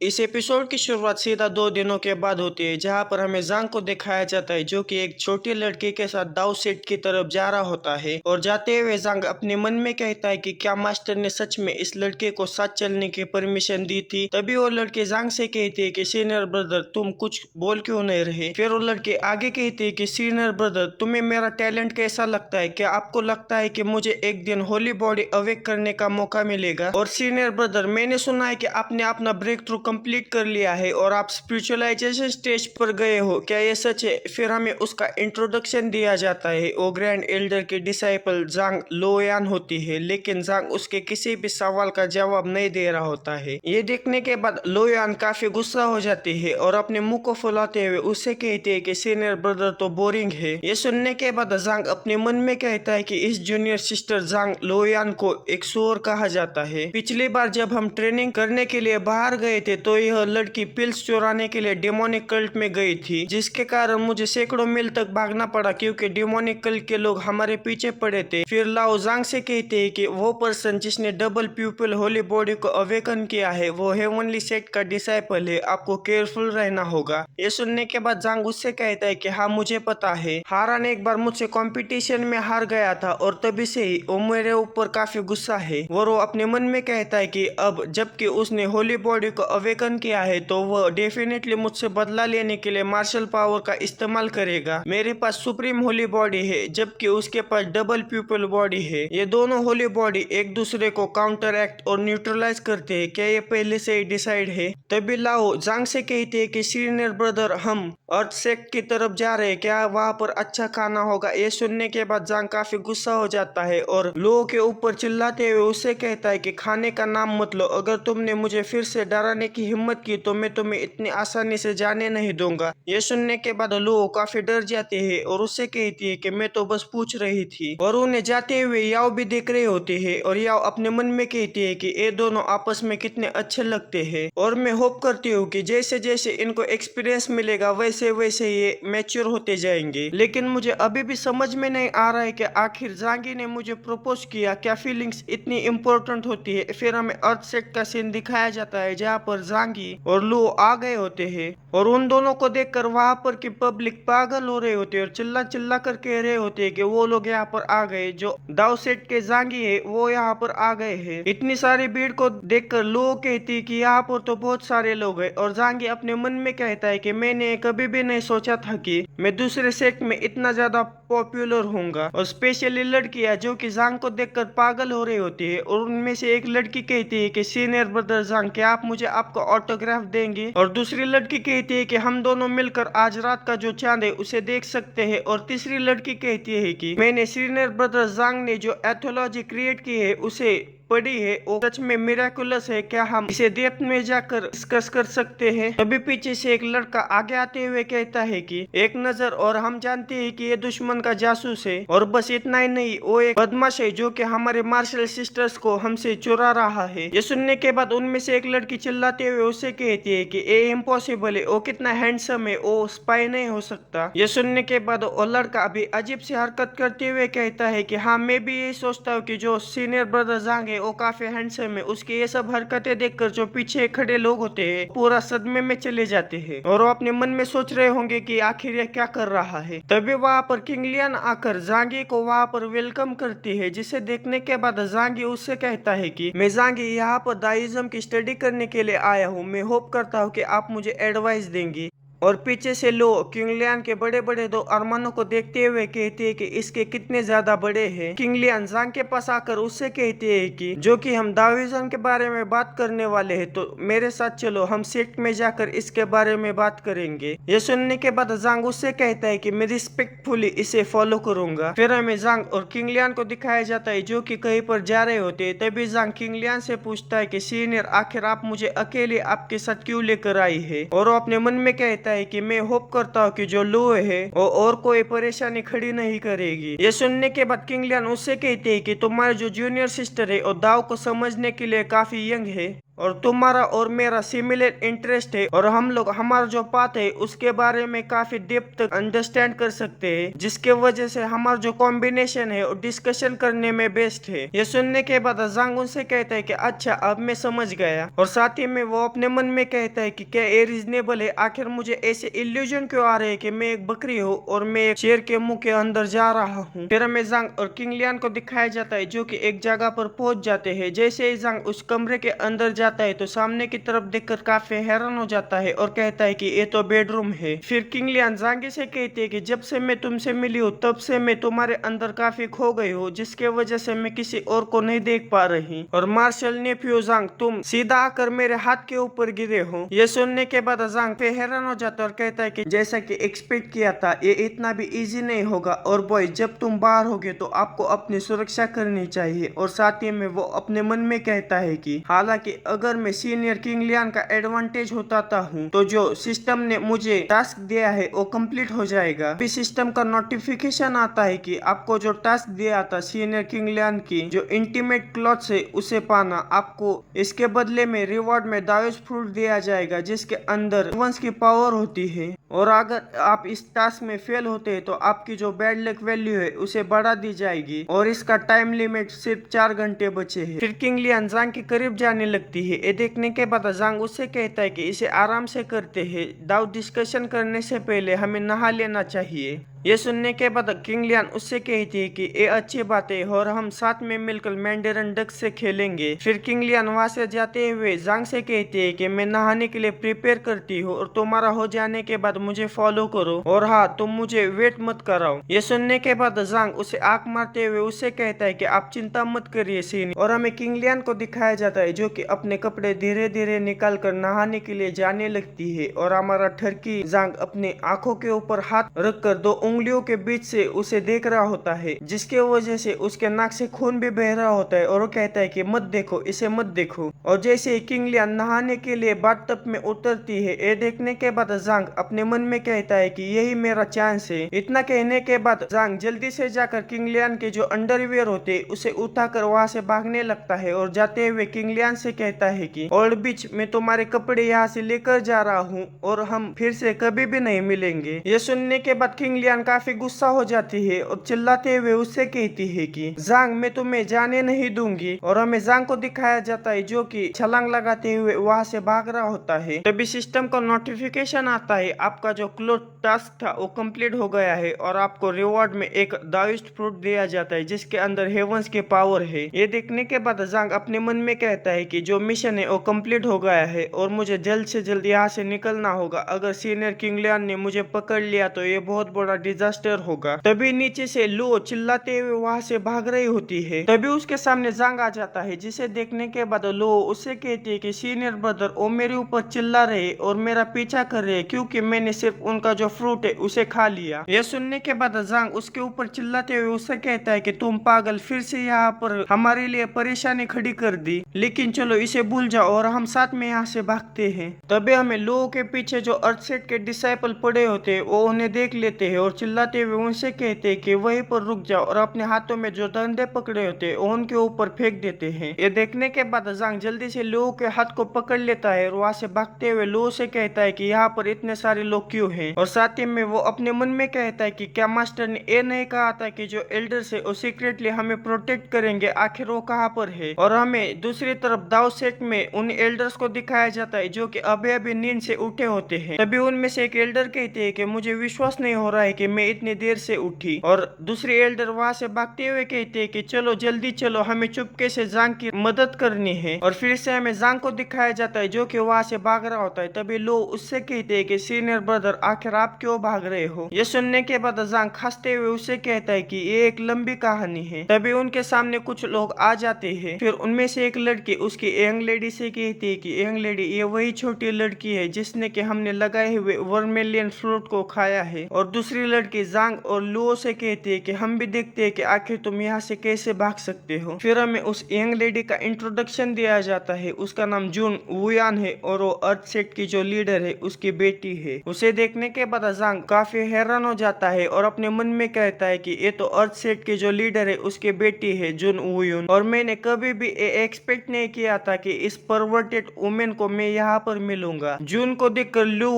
इस एपिसोड की शुरुआत सीधा 2 दिनों के बाद होती है, जहां पर हमें जांग को दिखाया जाता है जो कि एक छोटी लड़की के साथ दाव सेट की तरफ जा रहा होता है। और जाते हुए जांग अपने मन में कहता है कि क्या मास्टर ने सच में इस लड़के को साथ चलने की परमिशन दी थी। तभी वो लड़की जांग से कहती है कि सीनियर ब्रदर तुम कुछ बोल क्यों नहीं रहे। फिर वो लड़की आगे कहती है कि सीनियर ब्रदर तुम्हें मेरा टैलेंट कैसा लगता है, क्या आपको लगता है कि मुझे एक दिन होली बॉडी अवेक करने का मौका मिलेगा। और सीनियर ब्रदर मैंने सुना है कि आपने अपना ब्रेक थ्रू कंप्लीट कर लिया है और आप स्पिरिचुअलाइजेशन स्टेज पर गए हो, क्या ये सच है। फिर हमें उसका इंट्रोडक्शन दिया जाता है। वो ग्रैंड एल्डर की डिसाइपल जांग लोयान होती है, लेकिन जांग उसके किसी भी सवाल का जवाब नहीं दे रहा होता है। ये देखने के बाद लोयान काफी गुस्सा हो जाती है और अपने मुंह को फुलाते हुए उससे कहती है कि सीनियर ब्रदर तो बोरिंग है। ये सुनने के बाद जांग अपने मन में कहता है कि इस जूनियर सिस्टर जांग लोयान को एक शोर कहा जाता है। पिछली बार जब हम ट्रेनिंग करने के लिए बाहर गए थे तो यह लड़की पिल्स चुराने के लिए डेमोनिक कल्ट में गई थी, जिसके कारण मुझे सैकड़ों मील तक भागना पड़ा क्योंकि डेमोनिक कल्ट के लोग हमारे पीछे पड़े थे। फिर लाओ जांग से कहते हैं कि वो पर्सन जिसने डबल प्यूपिल होली बॉडी को अवेकन किया है वो हेवनली सेट का डिसाइपल है, आपको केयरफुल रहना होगा। ये सुनने के बाद जांग उससे कहता है कि हाँ मुझे पता है, हारान एक बार मुझसे कंपटीशन में हार गया था और तभी से ही वो मेरे ऊपर काफी गुस्सा है। और वो अपने मन में कहता है कि अब जबकि उसने होली बॉडी को अवेकन किया है तो वह डेफिनेटली मुझसे बदला लेने के लिए मार्शल पावर का इस्तेमाल करेगा। मेरे पास सुप्रीम होली बॉडी है जबकि उसके पास डबल प्यूपल बॉडी है। ये दोनों होली बॉडी एक दूसरे को काउंटर एक्ट और न्यूट्रलाइज करते हैं, क्या ये पहले से ही डिसाइड है। तभी लाओ जांग से कहते हैं कि सीनियर ब्रदर हम अर्थ सेक्ट की तरफ जा रहे हैं, क्या वहाँ पर अच्छा खाना होगा। ये सुनने के बाद जांग काफी गुस्सा हो जाता है और लोगों के ऊपर चिल्लाते हुए उससे कहता है कि खाने का नाम मत लो, अगर तुमने मुझे फिर से डराने की हिम्मत की तो मैं तुम्हें इतनी आसानी से जाने नहीं दूंगा। ये सुनने के बाद लोग काफी डर जाते हैं और उससे कहती है कि मैं तो बस पूछ रही थी। और उन्हें जाते हुए याओ भी देख रहे होते हैं और याओ अपने मन में कहती है कि ये दोनों आपस में कितने अच्छे लगते हैं और मैं होप करती हूँ कि जैसे जैसे इनको एक्सपीरियंस मिलेगा वैसे वैसे ये मैच्योर होते जाएंगे। लेकिन मुझे अभी भी समझ में नहीं आ रहा है कि आखिर जांगी ने मुझे प्रपोज किया, क्या फीलिंग्स इतनी इम्पोर्टेंट होती है। फिर हमें अर्थ सेट का सीन दिखाया जाता है जहाँ पर जांगी और लू आ गए होते हैं और उन दोनों को देखकर वहां पर की पब्लिक पागल हो रहे होते हैं और चिल्ला चिल्ला कर कह रहे होते हैं कि वो लोग यहाँ पर आ गए, जो दाव सेट के जांगी है वो यहाँ पर आ गए हैं। इतनी सारी भीड़ को देखकर लू कहती कि यहाँ पर तो बहुत सारे लोग हैं और जांगी अपने मन में कहता है कि मैंने कभी भी नहीं सोचा था कि मैं दूसरे सेक्ट में इतना ज्यादा पॉपुलर होऊंगा। और स्पेशली लड़कियां जो कि जांग को देखकर पागल हो रही होती है और उनमें से एक लड़की कहती है कि सीनियर ब्रदर जांग क्या आप मुझे आपका ऑटोग्राफ देंगे। और दूसरी लड़की कहती है कि हम दोनों मिलकर आज रात का जो चांद है उसे देख सकते हैं। और तीसरी लड़की कहती है कि मैंने सीनियर ब्रदर जांग ने जो एथोलॉजी क्रिएट की है उसे पड़ी है, वो सच में मिराकुलस है, क्या हम इसे डेप्थ में जाकर डिस्कस कर सकते हैं। तभी पीछे से एक लड़का आगे आते हुए कहता है कि एक नजर और हम जानते हैं कि ये दुश्मन का जासूस है। और बस इतना ही नहीं, वो एक बदमाश है जो कि हमारे मार्शल सिस्टर्स को हमसे चुरा रहा है। ये सुनने के बाद उनमें से एक लड़की चिल्लाते हुए उससे कहती है कि ये इम्पॉसिबल है, वो कितना हैंडसम है, वो स्पाई नहीं हो सकता। ये सुनने के बाद वो लड़का अभी अजीब सी हरकत करते हुए कहता है कि हाँ मैं भी यही सोचता हूँ कि जो सीनियर ब्रदर जांग है वो काफी हैंडसम है। उसकी ये सब हरकतें देखकर जो पीछे खड़े लोग होते हैं पूरा सदमे में चले जाते हैं और वो अपने मन में सोच रहे होंगे कि आखिर ये क्या कर रहा है। तभी वहाँ पर किंग लियान आकर जांगी को वहाँ पर वेलकम करती है, जिसे देखने के बाद जांगी उससे कहता है कि मैं जांगी यहाँ पर दाइज्म की स्टडी करने के लिए आया हूँ, मैं होप करता हूँ कि आप मुझे एडवाइस देंगी। और पीछे से लो किंग लियान के बड़े बड़े दो अरमानों को देखते हुए कहते हैं कि इसके कितने ज्यादा बड़े हैं। किंग लियान जांग के पास आकर उससे कहते हैं कि जो कि हम दाविज्म के बारे में बात करने वाले हैं तो मेरे साथ चलो, हम सेक्ट में जाकर इसके बारे में बात करेंगे। ये सुनने के बाद जांग उससे कहता है कि मैं रिस्पेक्टफुली इसे फॉलो करूंगा। फिर हमें जांग और किंग लियान को दिखाया जाता है जो कि कहीं पर जा रहे होते हैं। तभी जांग किंग लियान से पूछता है कि सीनियर आखिर आप मुझे अकेले आपके साथ क्यों लेकर आई है। और वो अपने मन में कहता है कि मैं होप करता हूँ कि जो लो है वो और कोई परेशानी खड़ी नहीं करेगी। ये सुनने के बाद किंग लियान उससे कहते हैं कि तुम्हारे जो जूनियर सिस्टर है और दाव को समझने के लिए काफी यंग है और तुम्हारा और मेरा सिमिलर इंटरेस्ट है और हम लोग हमारा जो पाथ है उसके बारे में काफी डेप्थ तक अंडरस्टैंड कर सकते हैं, जिसके वजह से हमारा जो कॉम्बिनेशन है और डिस्कशन करने में बेस्ट है। ये सुनने के बाद जांग उनसे कहता है कि अच्छा अब मैं समझ गया, और साथ ही में वो अपने मन में कहता है कि क्या ये रीजनेबल है, आखिर मुझे ऐसे इल्यूजन क्यों आ रहे हैं कि मैं एक बकरी हूँ और मैं एक शेर के मुंह के अंदर जा रहा हूँ। फिर हमें जांग और किंग लियान को दिखाया जाता है जो कि एक जगह पर पहुंच जाते हैं। जैसे ही जांग उस कमरे के अंदर जाता है तो सामने की तरफ देखकर काफी हैरान हो जाता है और कहता है कि ये तो बेडरूम है। फिर किंग लियान जांग से कहती है कि जब से मैं तुमसे मिली हूँ तब से मैं तुम्हारे अंदर काफी खो गई हूँ, जिसके वजह से मैं किसी और को नहीं देख पा रही। और मार्शल नेफ्यू जांग तुम सीधा आकर मेरे हाथ के ऊपर गिरे हो। ये सुनने के बाद जांग पे हैरान हो जाता है और कहता है कि जैसा कि एक्सपेक्ट किया था ये इतना भी इजी नहीं होगा, और बॉय जब तुम बाहर होगे तो आपको अपनी सुरक्षा करनी चाहिए। और साथ ही में वो अपने मन में कहता है कि हालांकि अगर मैं सीनियर किंग लियान का एडवांटेज उठाता हूँ तो जो सिस्टम ने मुझे टास्क दिया है वो कंप्लीट हो जाएगा। अभी सिस्टम का नोटिफिकेशन आता है कि आपको जो टास्क दिया था सीनियर किंग लियान की जो इंटीमेट क्लॉथ्स है उसे पाना, आपको इसके बदले में रिवॉर्ड में दावेज फ्रूट दिया जाएगा जिसके अंदर वंश की पावर होती है, और अगर आप इस टास्क में फेल होते हैं तो आपकी जो बैड लक वैल्यू है उसे बढ़ा दी जाएगी, और इसका टाइम लिमिट सिर्फ 4 घंटे बचे हैं। फिर किंग लियान जांग के करीब जाने लगती है। ये देखने के बाद जांग उससे कहता है कि इसे आराम से करते हैं, दाव डिस्कशन करने से पहले हमें नहा लेना चाहिए। ये सुनने के बाद किंग लियान उससे कहती है कि ये अच्छी बात है और हम साथ में मिलकर मैंडेरन डक से खेलेंगे। फिर किंग लियान वहां से जाते हुए जांग से कहती है कि मैं नहाने के लिए प्रिपेयर करती हूँ और तुम्हारा हो जाने के बाद मुझे फॉलो करो, और हाँ तुम मुझे वेट मत कराओ। ये सुनने के बाद जांग उसे आंख मारते हुए उससे कहता है कि आप चिंता मत करिए सीन, और हमें किंग लियान को दिखाया जाता है जो कि अपने कपड़े धीरे धीरे निकाल कर नहाने के लिए जाने लगती है, और हमारा ठरकी जांग अपने आंखों के ऊपर हाथ रखकर दो उंगलियों के बीच से उसे देख रहा होता है, जिसके वजह से उसके नाक से खून भी बह रहा होता है, और वो कहता है कि मत देखो, इसे मत देखो। और जैसे ही किंग लियान नहाने के लिए बाथटब में उतरती है, ये देखने के बाद जांग अपने मन में कहता है कि यही मेरा चांस है। इतना कहने के बाद जांग जल्दी से जाकर किंग लियान के जो अंडरवियर होते उसे उठाकर वहां से भागने लगता है, और जाते हुए किंग लियान से कहता है कि ओल्ड बिच मैं तुम्हारे कपड़े यहाँ से लेकर जा रहा हूँ और हम फिर से कभी भी नहीं मिलेंगे। ये सुनने के बाद किंग लियान काफी गुस्सा हो जाती है और चिल्लाते हुए उससे कहती है कि जांग मैं तुम्हें जाने नहीं दूंगी, और हमें जांग को दिखाया जाता है जो कि छलांग लगाते हुए वहां से भाग रहा होता है। तभी सिस्टम का नोटिफिकेशन आता है आपका जो क्लोथ टास्क था वो कंप्लीट हो गया है, और आपको रिवॉर्ड में एक दाविस्ट फ्रूट दिया जाता है जिसके अंदर हेवंस की पावर है। ये देखने के बाद जांग अपने मन में कहता है कि जो मिशन है वो कंप्लीट हो गया है और मुझे जल्द से जल्द यहाँ से निकलना होगा। अगर सीनियर किंग लियान ने मुझे पकड़ लिया तो ये बहुत बड़ा डिजास्टर होगा। तभी नीचे से लो चिल्लाते हुए वहां से भाग रही होती है। तभी उसके सामने जांग आ जाता है, जिसे देखने के बाद लो उससे कहती है कि सीनियर ब्रदर वो मेरे ऊपर चिल्ला रहे और मेरा पीछा कर रहे क्योंकि मैंने सिर्फ उनका जो फ्रूट है उसे खा लिया। यह सुनने के बाद जांग उसके ऊपर चिल्लाते हुए उससे कहता है कि तुम पागल, फिर से यहाँ पर हमारे लिए परेशानी खड़ी कर दी, लेकिन चलो इसे भूल जाओ और हम साथ में यहाँ से भागते हैं। तभी हमें लो के पीछे जो अर्थसेट के डिसाइपल पड़े होते हैं वो उन्हें देख लेते हैं और चिल्लाते हुए उनसे कहते हैं कि वहीं पर रुक जाओ, और अपने हाथों में जो डंडे पकड़े होते हैं उनके ऊपर फेंक देते हैं। ये देखने के बाद जांग जल्दी से लो के हाथ को पकड़ लेता है और वहां से भागते हुए लो से कहता है कि यहाँ पर इतने सारे लोग क्यों हैं, और साथ ही में वो अपने मन में कहता है कि क्या मास्टर ने ये नहीं कहा था कि जो एल्डर्स है वो सीक्रेटली हमें प्रोटेक्ट करेंगे, आखिर वो कहाँ पर है। और हमें दूसरी तरफ दाव सेट में उन एल्डर्स को दिखाया जाता है जो कि अभी अभी नींद से उठे होते हैं। तभी उनमें से एक एल्डर कहते हैं कि मुझे विश्वास नहीं हो रहा है कि मैं इतनी देर से उठी, और दूसरे एल्डर वहां से भागते हुए कहते हैं कि चलो जल्दी चलो, हमें चुपके से जांग की मदद करनी है। और फिर से हमें जांग को दिखाया जाता है जो कि वहां से भाग रहा होता है। तभी लो उससे कहते हैं कि सीनियर ब्रदर आखिर आप क्यों भाग रहे हो। ये सुनने के बाद जांग हंसते हुए उससे कहता है कि ये एक लंबी कहानी है। तभी उनके सामने कुछ लोग आ जाते हैं। फिर उनमें से एक लड़की उसकी यंग लेडी से कहती है कि यंग लेडी ये वही छोटी लड़की है जिसने कि हमने लगाए हुए वर्मेलियन फ्रूट को खाया है। और दूसरी लड़की जांग और लुओ से कहती है कि हम भी देखते हैं कि आखिर तुम यहाँ से कैसे भाग सकते हो। फिर हमें उस यंग लेडी का इंट्रोडक्शन दिया जाता है। उसका नाम जून वुयान है और वो अर्थ सेट की जो लीडर है उसकी बेटी है। उसे देखने के बाद जांग काफी हैरान हो जाता है और अपने मन में कहता है कि ये तो अर्थ सेट की जो लीडर है उसकी बेटी है जून वुयुन, और मैंने कभी भी एक्सपेक्ट नहीं किया था कि इस परवर्टेड वुमेन को मैं यहाँ पर मिलूंगा। जून को देखकर लू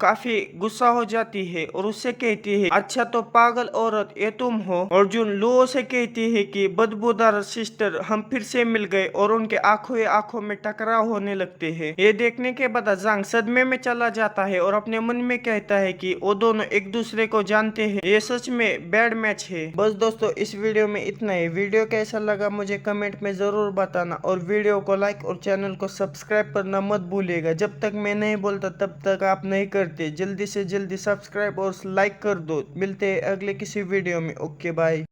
काफी गुस्सा हो जाती है और उससे कहती है, अच्छा तो पागल औरत ये तुम हो। और जून लुओ से कहती है कि बदबूदार सिस्टर हम फिर से मिल गए और उनके आंखों में टकराव होने लगते हैं। ये देखने के बाद जांग सदमे में चला जाता है और अपने मन में कहता है कि वो दोनों एक दूसरे को जानते हैं। ये सच में बैड मैच है। बस दोस्तों इस वीडियो में इतना ही। वीडियो कैसा लगा मुझे कमेंट में जरूर बताना और वीडियो को लाइक और चैनल को सब्सक्राइब करना मत भूलिएगा। जब तक मैं नहीं बोलता तब तक आप नहीं करते। जल्दी से जल्दी सब्सक्राइब और लाइक कर दो। मिलते हैं अगले किसी वीडियो में। Okay bye.